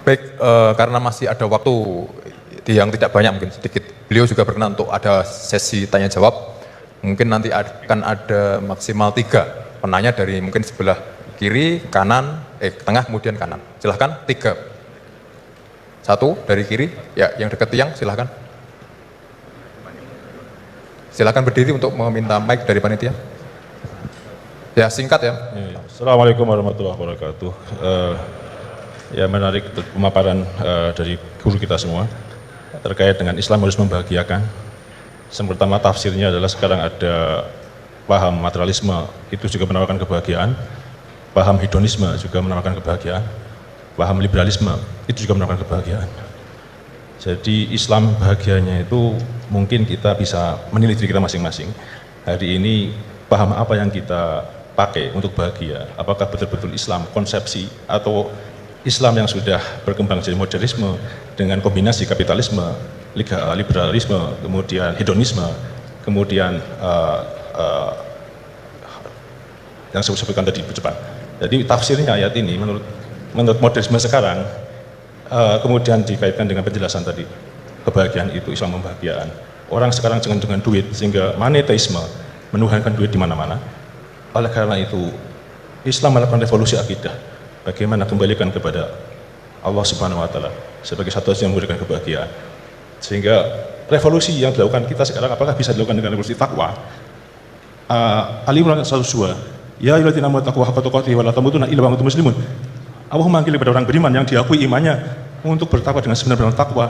Baik, karena masih ada waktu yang tidak banyak, mungkin sedikit. Beliau juga berkenan untuk ada sesi tanya jawab. Mungkin nanti akan ada maksimal 3 penanya dari mungkin sebelah kiri, kanan, tengah, kemudian kanan. Silahkan, 3. 1 dari kiri, ya, yang dekat tiang, silahkan. Silahkan berdiri untuk meminta mic dari panitia. Ya, singkat ya. Assalamualaikum warahmatullahi wabarakatuh. Ya, menarik pemaparan dari guru kita semua terkait dengan Islam harus membahagiakan. Yang pertama, tafsirnya adalah sekarang ada paham materialisme, itu juga menawarkan kebahagiaan. Paham hedonisme juga menawarkan kebahagiaan. Paham liberalisme, itu juga menawarkan kebahagiaan. Jadi Islam bahagianya itu mungkin kita bisa menilai diri kita masing-masing. Hari ini paham apa yang kita pakai untuk bahagia? Apakah betul-betul Islam konsepsi atau Islam yang sudah berkembang jadi modernisme dengan kombinasi kapitalisme, liberalisme, kemudian hedonisme, kemudian yang saya sebutkan tadi cepat. Jadi tafsirnya ayat ini menurut modernisme sekarang, kemudian dikaitkan dengan penjelasan tadi, kebahagiaan itu Islam membahagiaan. Orang sekarang dengan duit, sehingga monetisme menuhankan duit di mana-mana. Oleh karena itu, Islam melakukan revolusi akidah. Bagaimana kembalikan kepada Allah Subhanahu wa Ta'ala sebagai satu yang memberikan kebahagiaan. Sehingga revolusi yang dilakukan kita sekarang, apakah bisa dilakukan dengan revolusi takwa? Ali Imran 102, ya ayyuhalladzina amanu taqullaha haqqa tuqatih wa la tamutunna illa wa antum muslimun. Allah memanggil kepada orang beriman yang diakui imannya untuk bertakwa dengan sebenar-benar takwa,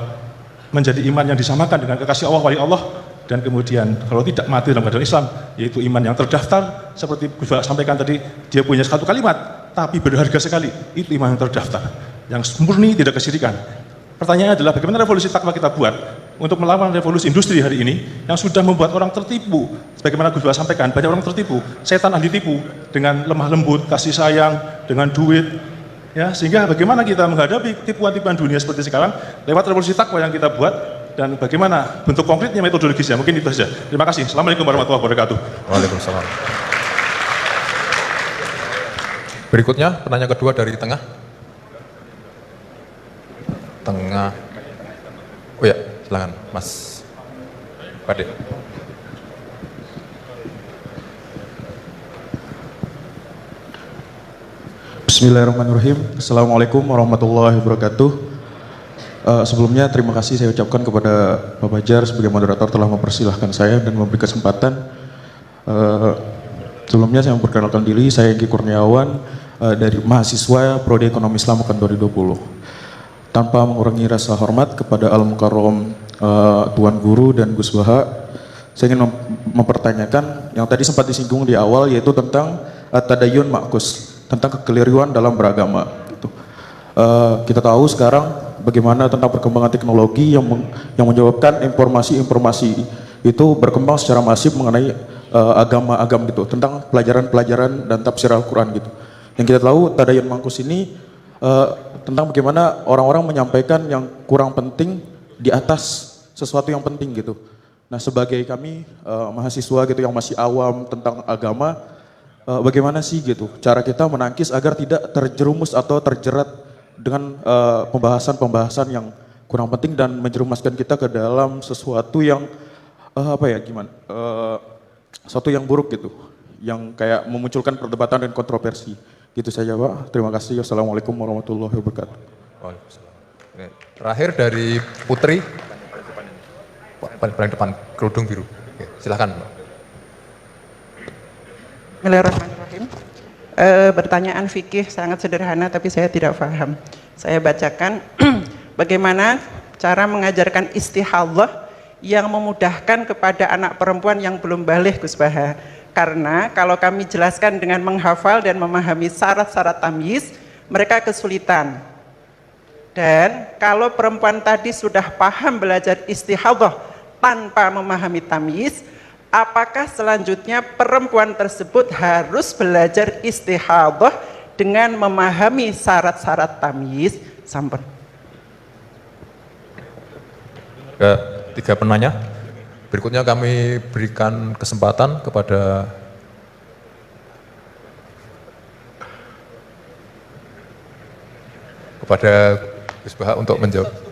menjadi iman yang disamakan dengan kekasih Allah, wali Allah, dan kemudian kalau tidak mati dalam keadaan Islam, yaitu iman yang terdaftar, seperti Gus Baha sampaikan tadi, dia punya satu kalimat tapi berharga sekali, itu iman yang terdaftar, yang murni, tidak kesyirikan. Pertanyaannya adalah bagaimana revolusi takwa kita buat untuk melawan revolusi industri hari ini yang sudah membuat orang tertipu. Sebagaimana Gus Baha sampaikan, banyak orang tertipu, setan ahli tipu dengan lemah lembut, kasih sayang, dengan duit, ya, sehingga bagaimana kita menghadapi tipuan-tipuan dunia seperti sekarang lewat revolusi takwa yang kita buat, dan bagaimana bentuk konkretnya, metodologisnya. Mungkin itu saja. Terima kasih. Assalamualaikum warahmatullahi wabarakatuh. Waalaikumsalam. Berikutnya penanya kedua dari tengah. Oh ya, silakan Mas Pade. Bismillahirrahmanirrahim. Assalamualaikum warahmatullahi wabarakatuh. Sebelumnya terima kasih saya ucapkan kepada Pak Bajar sebagai moderator telah mempersilahkan saya dan memberi kesempatan. Sebelumnya saya memperkenalkan diri, saya Engki Kurniawan dari mahasiswa Prodi Ekonomi Islam Angkatan 2020. Tanpa mengurangi rasa hormat kepada Al-Mukarram Tuan Guru dan Gus Baha, saya ingin mempertanyakan yang tadi sempat disinggung di awal, yaitu tentang tadayun ma'kus, tentang kekeliruan dalam beragama. Gitu. Kita tahu sekarang bagaimana tentang perkembangan teknologi yang menyebabkan informasi-informasi itu berkembang secara masif mengenai agama-agama gitu, tentang pelajaran-pelajaran dan tafsir Al-Quran gitu. Yang kita tahu tadayun ma'kus ini tentang bagaimana orang-orang menyampaikan yang kurang penting di atas sesuatu yang penting gitu. Nah, sebagai kami mahasiswa gitu yang masih awam tentang agama, bagaimana sih gitu cara kita menangkis agar tidak terjerumus atau terjerat dengan pembahasan-pembahasan yang kurang penting dan menjerumuskan kita ke dalam sesuatu yang sesuatu yang buruk gitu, yang kayak memunculkan perdebatan dan kontroversi. Gitu saja Pak, terima kasih. Wassalamualaikum warahmatullahi wabarakatuh. Waalaikumsalam. Terakhir dari Putri, paling depan, kerudung biru. Oke, silakan Mbak. Bismillahirrahmanirrahim. Pertanyaan fikih sangat sederhana tapi saya tidak paham. Saya bacakan bagaimana cara mengajarkan istihadhah yang memudahkan kepada anak perempuan yang belum baligh, Gus Baha. Karena kalau kami jelaskan dengan menghafal dan memahami syarat-syarat tamyiz, mereka kesulitan. Dan kalau perempuan tadi sudah paham belajar istihadhah tanpa memahami tamyiz, apakah selanjutnya perempuan tersebut harus belajar istihadhah dengan memahami syarat-syarat tamyiz? Sampun. Tiga penanya. Berikutnya kami berikan kesempatan kepada Gus Baha untuk menjawab. Kamu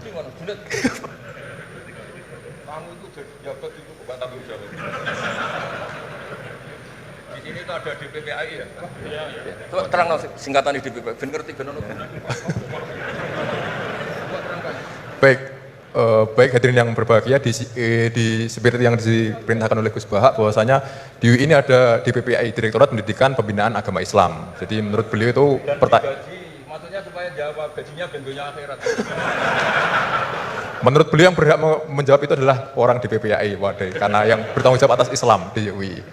itu jabat itu bukan tanggung jawab. Di sini tuh ada DPPAI ya? Iya. Coba terang singkatan DPPAI, ben ngerti ben ono. Baik, baik hadirin yang berbahagia di spirit yang diperintahkan oleh Gus Baha bahwasanya di UI ini ada DPPAI, Direktorat Pendidikan Pembinaan Agama Islam. Jadi menurut beliau itu Maksudnya supaya jawab gajinya bentuknya akhirat. menurut beliau yang berhak menjawab itu adalah orang DPPAI, wadah, karena yang bertanggung jawab atas Islam di UI.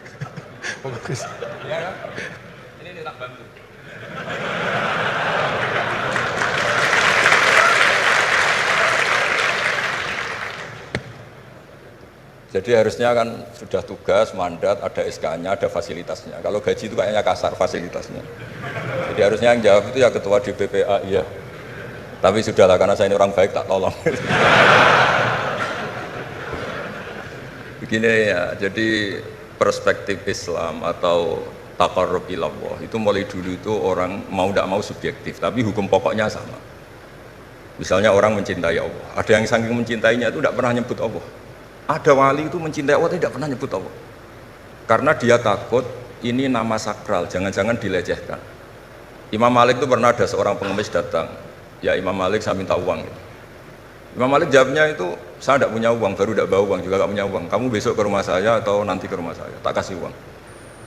Bagus. Ya kan? Ini tak bantu. Jadi harusnya kan sudah tugas, mandat, ada SK-nya, ada fasilitasnya. Kalau gaji itu kayaknya kasar fasilitasnya. Jadi harusnya yang jawab itu ya ketua DPPA, iya. Tapi sudahlah karena saya ini orang baik tak tolong. Begini ya, jadi perspektif Islam atau taqarrub ilallah itu mulai dulu itu orang mau tidak mau subjektif, tapi hukum pokoknya sama. Misalnya orang mencintai Allah, ada yang saking mencintainya itu tidak pernah nyebut Allah. Ada wali itu mencintai Allah tidak pernah nyebut Allah. Karena dia takut ini nama sakral, jangan-jangan dilecehkan. Imam Malik itu pernah ada seorang pengemis datang, ya Imam Malik saya minta uang. Imam Malik jawabnya itu, saya tidak punya uang, baru tidak bawa uang, juga tidak punya uang. Kamu besok ke rumah saya atau nanti ke rumah saya, tak kasih uang.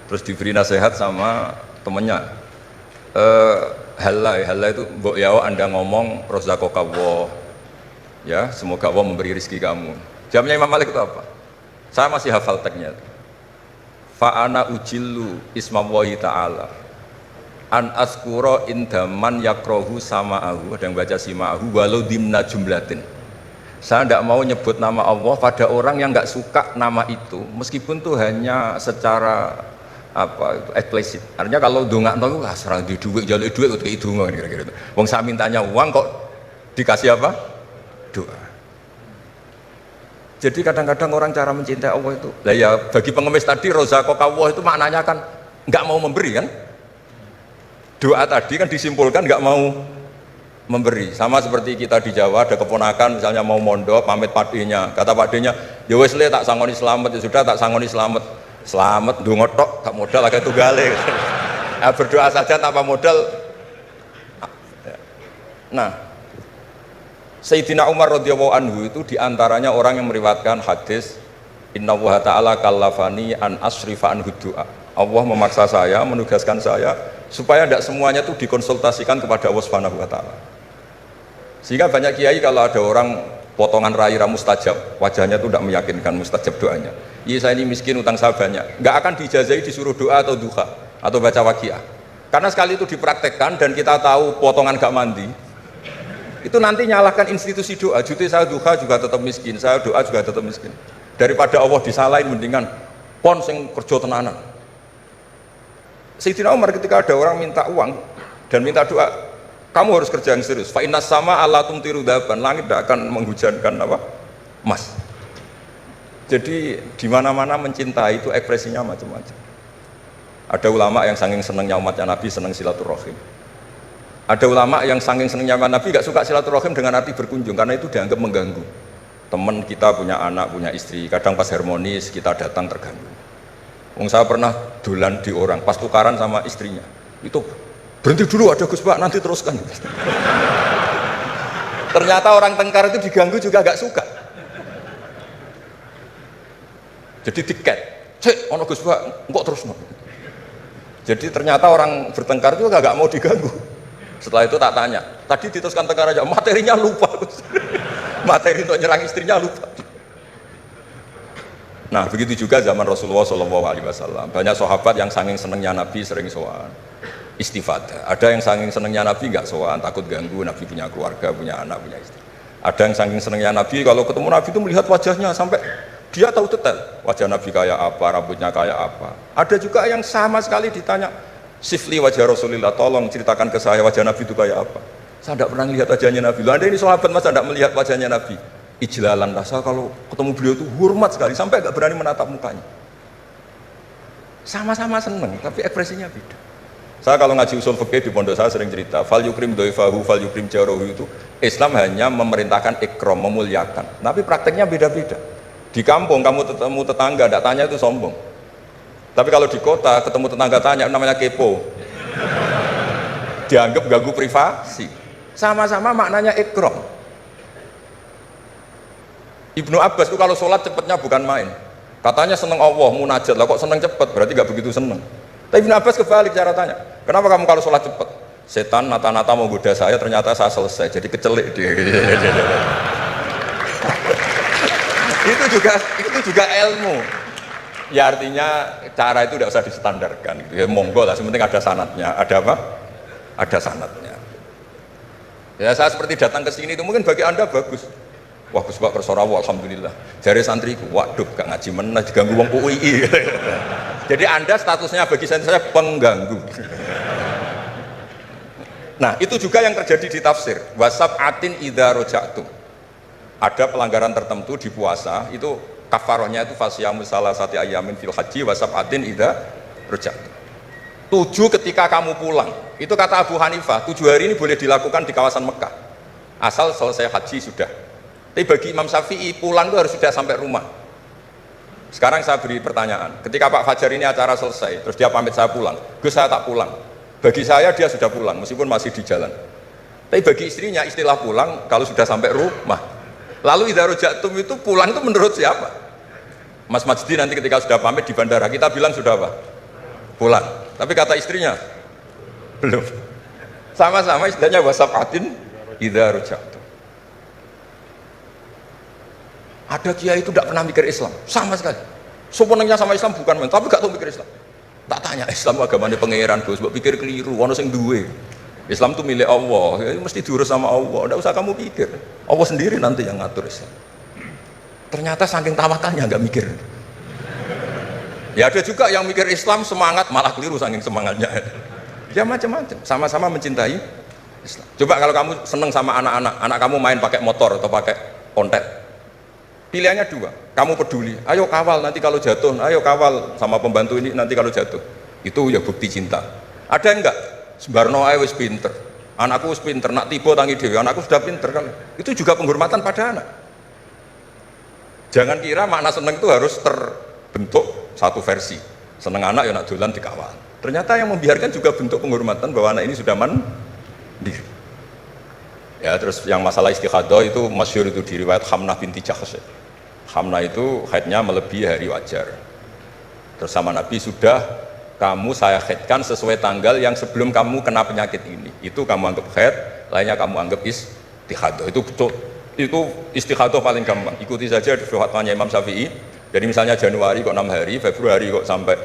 Terus diberi nasihat sama temannya. Halai itu, mbok yawa Anda ngomong, rozaqokallah, ya semoga Allah memberi rezeki kamu. Jawabnya Imam Malik itu apa? Saya masih hafal teksnya. Fa'ana ujillu ismallahi ta'ala an askuro indaman yakrohu sama'ahu, ada yang baca sima'ahu walau dimna jumlatin. Saya tidak mau nyebut nama Allah pada orang yang nggak suka nama itu, meskipun itu hanya secara apa itu eksplisit. Artinya kalau dongak tahu serang di duit, jalur duit untuk itu kira-kira itu. Wong saya mintanya uang kok dikasih apa? Doa. Jadi kadang-kadang orang cara mencintai Allah itu, lah ya bagi pengemis tadi rozaqokallah itu maknanya kan nggak mau memberi kan? Doa tadi kan disimpulkan nggak mau memberi. Sama seperti kita di Jawa ada keponakan misalnya mau mondok pamit padenya, kata padenya, ya wes le tak sangoni selamat, ya sudah tak sangoni selamat, selamat ndonga tok tak modal agak tunggale. Nah, berdoa saja tanpa modal. Nah, Sayyidina Umar radhiyallahu anhu itu diantaranya orang yang meriwayatkan hadis Innallaha ta'ala kallafani an asrifa an du'a. Allah memaksa saya, menugaskan saya supaya tidak semuanya itu dikonsultasikan kepada Allah Subhanahu wa taala. Sehingga banyak kiai kalau ada orang potongan rai mustajab, wajahnya itu tidak meyakinkan mustajab doanya. Iya saya ini miskin, utang saya banyak. Nggak akan dijazahi disuruh doa atau duha atau baca waqiah. Karena sekali itu dipraktekkan dan kita tahu potongan gak mandi, itu nanti nyalahkan institusi doa. Juti saya duha juga tetap miskin, saya doa juga tetap miskin. Daripada Allah disalahin mendingan pon sing kerja tenanan. Sayyidina Umar ketika ada orang minta uang dan minta doa, kamu harus kerja yang serius. Fa innas sama Allah tumtiru daban, langit tidak akan menghujankan apa? Emas. Jadi di mana-mana mencintai itu ekspresinya macam-macam. Ada ulama yang saking senangnya umatnya Nabi senang silaturahim. Ada ulama yang saking senangnya Nabi gak suka silaturahim dengan arti berkunjung karena itu dianggap mengganggu. Teman kita punya anak, punya istri, kadang pas harmonis kita datang terganggu. Wong saya pernah dolan di orang, pas tukaran sama istrinya, itu berhenti dulu ada Gus Pak, nanti teruskan. Ternyata orang tengkar itu diganggu juga gak suka. Jadi tiket, cek, ono Gus Pak, kok terus no. Jadi ternyata orang bertengkar itu gak mau diganggu. Setelah itu tak tanya, tadi diteruskan tengkar aja, materinya lupa. Materi untuk nyerang istrinya lupa. Nah begitu juga zaman Rasulullah SAW. Banyak sahabat yang saking senengnya Nabi sering sowan istifadah. Ada yang saking senengnya Nabi nggak sowan, takut ganggu. Nabi punya keluarga, punya anak, punya istri. Ada yang saking senengnya Nabi, kalau ketemu Nabi itu melihat wajahnya sampai dia tahu detail wajah Nabi kayak apa, rambutnya kayak apa. Ada juga yang sama sekali ditanya, sifli wajah Rasulullah, tolong ceritakan ke saya wajah Nabi itu kayak apa. Saya tidak pernah melihat wajahnya Nabi. Loh, Anda ini sahabat masa tidak melihat wajahnya Nabi? Ijlalan rasa kalau ketemu beliau itu hormat sekali sampai nggak berani menatap mukanya. Sama-sama seneng, tapi ekspresinya beda. Saya kalau ngaji usul fikih di pondok saya sering cerita, fal yukrim doifahu, fal yukrim jarohu itu Islam hanya memerintahkan ikram, memuliakan. Tapi prakteknya beda-beda. Di kampung kamu ketemu tetangga, tidak tanya itu sombong. Tapi kalau di kota ketemu tetangga tanya, namanya kepo. Dianggap ganggu privasi. Sama-sama maknanya ikram. Ibnu Abbas itu kalau sholat cepatnya bukan main. Katanya seneng Allah, munajat lah, kok seneng cepet, berarti gak begitu seneng. Tapi Ibnu Abbas kebalik cara tanya, kenapa kamu kalau sholat cepet? Setan nata-nata mau goda saya, ternyata saya selesai, jadi kecelik dia. itu juga ilmu. Ya artinya cara itu tidak usah distandarkan. Gitu. Ya monggo lah, sementing ada sanatnya. Ada apa? Ada sanatnya. Ya saya seperti datang ke sini itu mungkin bagi anda bagus. Wah Gus Pak Persorawo, alhamdulillah. Jari santriku, waduh gak ngaji meneh diganggu wong UI. Jadi anda statusnya bagi saya pengganggu. Nah itu juga yang terjadi di tafsir. Wasab'atin idza roja'tum. Ada pelanggaran tertentu di puasa itu kafarohnya itu fasyamu salasati ayamin fil haji wasab'atin idza roja'tum. 7 ketika kamu pulang. Itu kata Abu Hanifah, 7 hari ini boleh dilakukan di kawasan Mekah. Asal selesai haji sudah. Tapi bagi Imam Syafi'i pulang itu harus sudah sampai rumah. Sekarang saya beri pertanyaan, ketika Pak Fajar ini acara selesai, terus dia pamit saya pulang, Gus saya tak pulang. Bagi saya dia sudah pulang, meskipun masih di jalan. Tapi bagi istrinya istilah pulang kalau sudah sampai rumah. Lalu idza roja'tum itu pulang itu menurut siapa? Mas Majdi nanti ketika sudah pamit di bandara kita bilang sudah apa? Pulang. Tapi kata istrinya belum. Sama-sama istilahnya wasab'atin idza roja'tum. Ada kiai itu tidak pernah mikir Islam, sama sekali. Sebenarnya sama Islam bukan main, tapi gak tahu mikir Islam. Tak tanya Islam agamanya pangeran, Gus, mbok pikir keliru, ono sing duwe. Islam itu milik Allah, ya, mesti diurus sama Allah, tidak usah kamu pikir. Allah sendiri nanti yang ngatur Islam. Ternyata saking tawakalnya nggak mikir. Ya ada juga yang mikir Islam semangat, malah keliru saking semangatnya. Ya macam-macam, sama-sama mencintai Islam. Coba kalau kamu seneng sama anak-anak, anak kamu main pakai motor atau pakai ontek. Pilihannya 2, kamu peduli, ayo kawal nanti kalau jatuh, ayo kawal sama pembantu ini nanti kalau jatuh. Itu ya bukti cinta. Ada enggak? Sembarno ae wis pinter, anakku wis pinter, nak tiba tangi dewi, anakku sudah pinter kan. Itu juga penghormatan pada anak. Jangan kira makna seneng itu harus terbentuk satu versi. Seneng anak ya nak dolan dikawal. Ternyata yang membiarkan juga bentuk penghormatan bahwa anak ini sudah mandiri. Ya terus yang masalah istikhadah itu masyhur itu di riwayat Hamnah binti Jahsh. Hamnah itu haidnya melebihi hari wajar. Terus sama Nabi sudah kamu saya haidkan sesuai tanggal yang sebelum kamu kena penyakit ini. Itu kamu anggap haid, lainnya kamu anggap istikhadah. Itu istikhadah paling gampang. Ikuti saja fatwanya Imam Syafi'i. Jadi misalnya Januari kok 6 hari, Februari kok sampai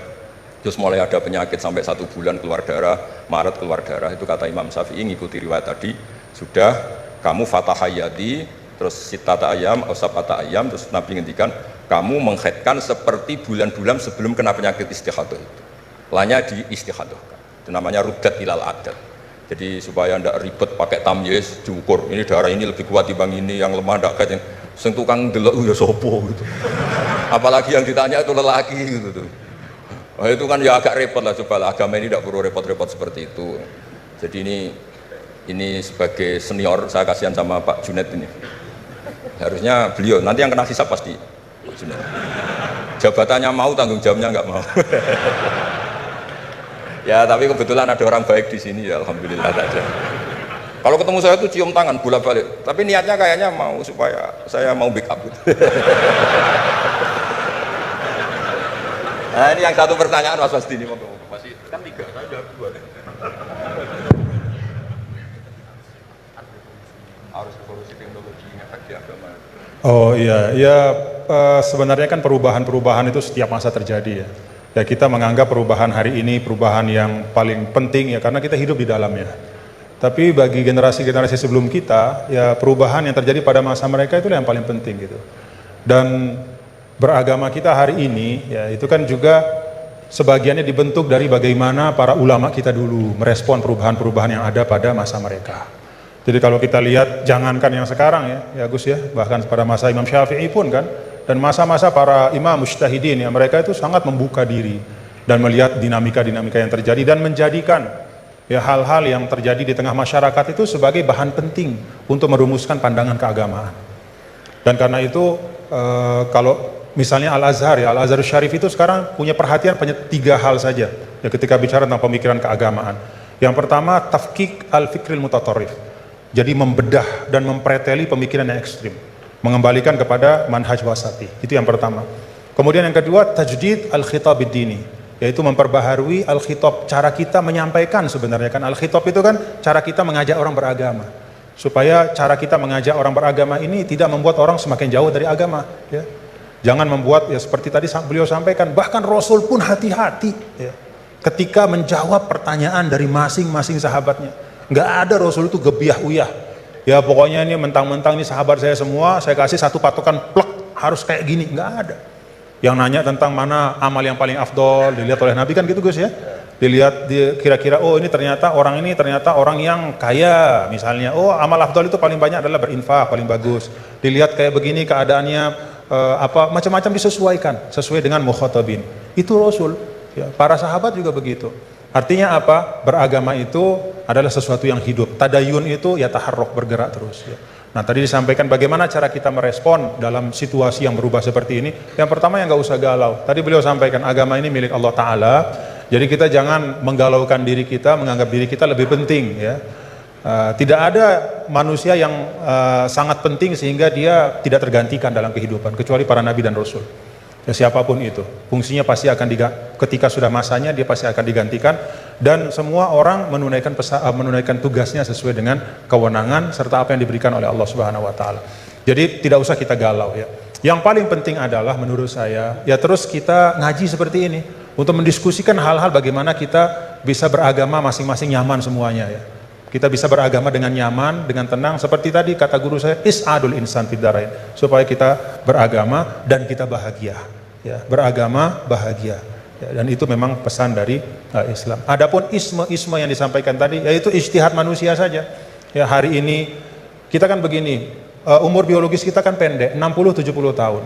terus mulai ada penyakit sampai 1 bulan keluar darah, Maret keluar darah. Itu kata Imam Syafi'i ngikuti riwayat tadi. Sudah kamu fatahayati terus sitata ayam, osapata ayam, terus Nabi ngendikan kamu menghaidkan seperti bulan-bulan sebelum kena penyakit istikhadah itu. Lainnya di istikhadah. Itu namanya ruddat ilal adat. Jadi supaya tidak ribet pakai tamyiz diukur. Ini darah ini lebih kuat dibanding ini, yang lemah tidak kayak yang sing tukang delok ya sopo gitu. Apalagi yang ditanya itu lelaki gitu tuh. Oh, itu kan ya agak repot lah, cobalah agama ini tidak perlu repot-repot seperti itu. Jadi ini sebagai senior saya kasihan sama Pak Junet ini. Harusnya beliau nanti yang kena hisab pasti Pak Junet. Jabatannya mau, tanggung jawabnya nggak mau. Ya tapi kebetulan ada orang baik di sini ya, alhamdulillah saja. Kalau ketemu saya tuh cium tangan bolak-balik. Tapi niatnya kayaknya mau supaya saya mau backup gitu. Nah ini yang satu pertanyaan Mas Wasdi ini masih kan 3, saya jawab 2 deh. Harus evolusi teknologi efek di agama. Oh iya, ya sebenarnya kan perubahan-perubahan itu setiap masa terjadi ya. Ya kita menganggap perubahan hari ini perubahan yang paling penting ya karena kita hidup di dalamnya. Tapi bagi generasi-generasi sebelum kita, ya perubahan yang terjadi pada masa mereka itu yang paling penting gitu. Dan beragama kita hari ini, ya itu kan juga sebagiannya dibentuk dari bagaimana para ulama kita dulu merespon perubahan-perubahan yang ada pada masa mereka. Jadi kalau kita lihat, jangankan yang sekarang ya Gus ya, bahkan pada masa Imam Syafi'i pun kan, dan masa-masa para imam mujtahidin ya, mereka itu sangat membuka diri dan melihat dinamika-dinamika yang terjadi dan menjadikan ya hal-hal yang terjadi di tengah masyarakat itu sebagai bahan penting untuk merumuskan pandangan keagamaan. Dan karena itu kalau misalnya Al-Azhar ya, Al-Azhar Syarif itu sekarang punya perhatian pada 3 hal saja ya ketika bicara tentang pemikiran keagamaan. Yang pertama, tafkik al-fikril mutatarrif. Jadi membedah dan mempreteli pemikiran yang ekstrim, mengembalikan kepada manhaj wasati. Itu yang pertama. Kemudian yang kedua, tajdid al-khitab ad-dini, yaitu memperbaharui al-khitab, cara kita menyampaikan sebenarnya kan. Al-khitab itu kan cara kita mengajak orang beragama. Supaya cara kita mengajak orang beragama ini tidak membuat orang semakin jauh dari agama, ya. Jangan membuat ya seperti tadi beliau sampaikan, bahkan Rasul pun hati-hati ya, ketika menjawab pertanyaan dari masing-masing sahabatnya. Nggak ada Rasul itu gebiah uyah. Ya pokoknya ini mentang-mentang ini sahabat saya semua, saya kasih satu patokan plek harus kayak gini, nggak ada. Yang nanya tentang mana amal yang paling afdol dilihat oleh Nabi kan gitu Gus ya. Dilihat kira-kira oh ini ternyata orang yang kaya misalnya. Oh amal afdol itu paling banyak adalah berinfak, paling bagus. Dilihat kayak begini keadaannya apa macam-macam disesuaikan sesuai dengan mukhatabin. Itu Rasul. Ya, para sahabat juga begitu. Artinya apa? Beragama itu adalah sesuatu yang hidup. Tadayun itu ya taharruk, bergerak terus. Ya. Nah tadi disampaikan bagaimana cara kita merespon dalam situasi yang berubah seperti ini. Yang pertama yang nggak usah galau. Tadi beliau sampaikan agama ini milik Allah Ta'ala. Jadi kita jangan menggalaukan diri kita, menganggap diri kita lebih penting. Ya. Tidak ada manusia yang sangat penting sehingga dia tidak tergantikan dalam kehidupan. Kecuali para nabi dan rasul. Ya, siapapun itu, fungsinya pasti akan ketika sudah masanya dia pasti akan digantikan, dan semua orang menunaikan tugasnya sesuai dengan kewenangan serta apa yang diberikan oleh Allah Subhanahu wa taala. Jadi tidak usah kita galau ya. Yang paling penting adalah menurut saya ya terus kita ngaji seperti ini untuk mendiskusikan hal-hal bagaimana kita bisa beragama masing-masing nyaman semuanya ya. Kita bisa beragama dengan nyaman, dengan tenang, seperti tadi kata guru saya, is'adul insan fid darain, supaya kita beragama dan kita bahagia. Ya, beragama bahagia. Ya, dan itu memang pesan dari Islam. Adapun isme yang disampaikan tadi, yaitu ijtihad manusia saja. Ya, hari ini kita kan begini, umur biologis kita kan pendek, 60-70 tahun.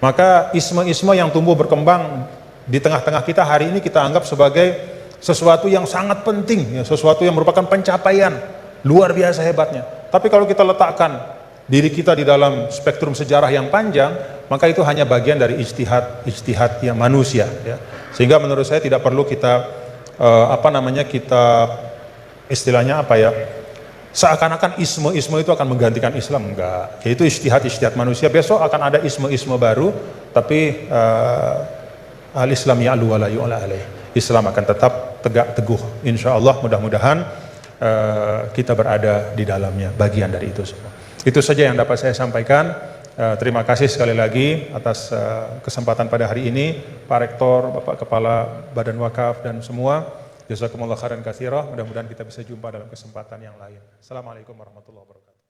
Maka isme yang tumbuh berkembang di tengah-tengah kita hari ini kita anggap sebagai sesuatu yang sangat penting, ya, sesuatu yang merupakan pencapaian luar biasa hebatnya. Tapi kalau kita letakkan diri kita di dalam spektrum sejarah yang panjang, maka itu hanya bagian dari ijtihad yang manusia. Ya. Sehingga menurut saya tidak perlu kita kita istilahnya apa ya? Seakan-akan isme itu akan menggantikan Islam, enggak. Yaitu ijtihad manusia. Besok akan ada isme baru, tapi al-Islam ya'lu wa la yu'la alaih. Islam akan tetap tegak teguh. Insya Allah mudah-mudahan kita berada di dalamnya, bagian dari itu semua. Itu saja yang dapat saya sampaikan. Terima kasih sekali lagi atas kesempatan pada hari ini, Pak Rektor, Bapak Kepala Badan Wakaf dan semua. Jazakumullah khairan katsira. Mudah-mudahan kita bisa jumpa dalam kesempatan yang lain. Assalamualaikum warahmatullahi wabarakatuh.